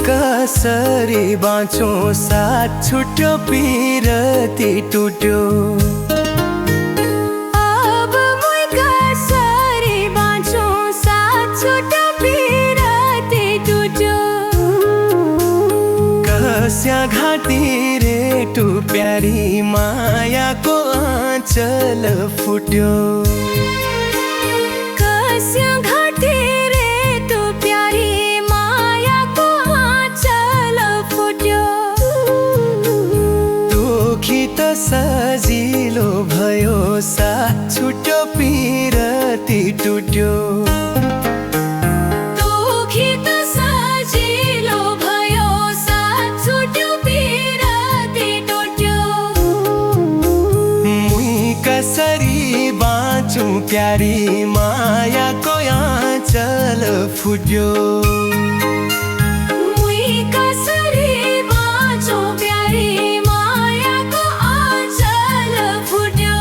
कसरी बाँचौँ साथ छुट्यो पिरती टुट्यो। अब मुई कसरी बाँचौँ साथ छुट्यो पिरती टुट्यो। कस्या घाटी रेटु प्यारी मायाको आँचल फुट्यो। कस्या घाटी रेटु प्यारी मायाको आँचल फुट्यो। दुखी त सजिलो भयो साथ छुट्यो पिरती टुट्यो। दुखी त सजिलो भयो साथ छुट्यो पिरती टुट्यो। मुई कसरी बाँचौँ प्यारी मायाको आँचल फुट्यो। मुई कसरी बाँचौँ प्यारी मायाको आँचल फुट्यो।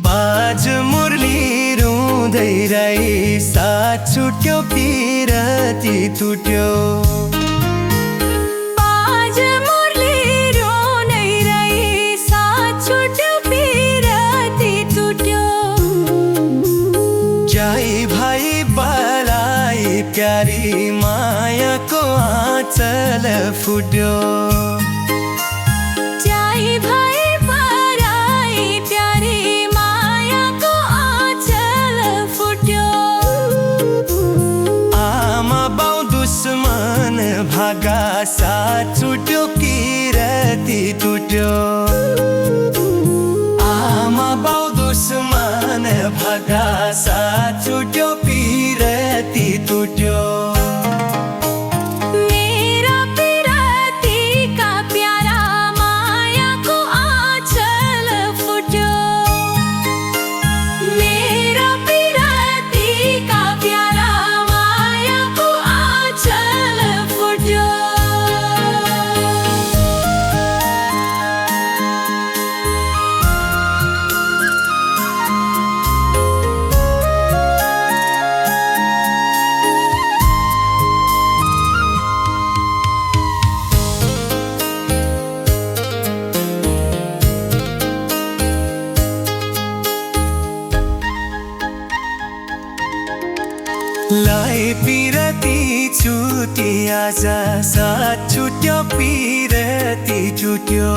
बाज मुरली रुँदै रही साथ छुट्यो पिरती टुट्यो। बाज मुरली रुँदै रही साथ छुट्यो पिरती टुट्यो। जाई भाइ बलाई प्यारी मायाको आँचल फुट्यो। जाई भाइ पराई प्यारी मायाको आँचल फुट्यो। आमा बाउ दुश्मन भागा साथ छुट्यो पिरती टुट्यो। आमा बाउ दुश्मन भागा साथ छुट्यो पिरती टुट्यो। मेरा पिरती का प्यारा मायाको आँचल फुट्यो। मेरा पिरती का प्यारा मायाको आँचल फुट्यो। लाई पिरती छुटी आज साथ छुट्यो पिरती टुट्यो।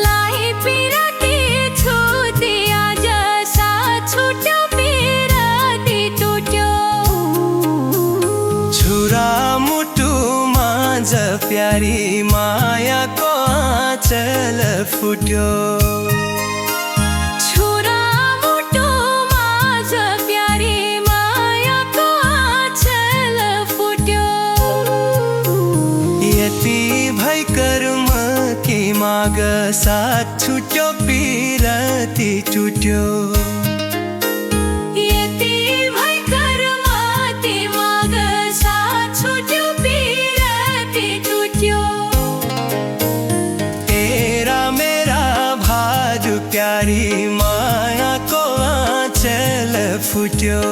लाई पिरती छुटी आज साथ छुट्यो पिरती टुट्यो। छुरा मुटु माझ प्यारी मायाको आँचल फुट्यो। छुरा मुटु माझ प्यारी मायाको आँचल फुट्यो। यति भई कर्म के माग साथ छुट्यो पिरती टुट्यो। यति भई कर्मती माग साथ छुट्यो पिरती टुट्यो। तेरा मेरा भाज प्यारी मायाको आँचल फुट्यो।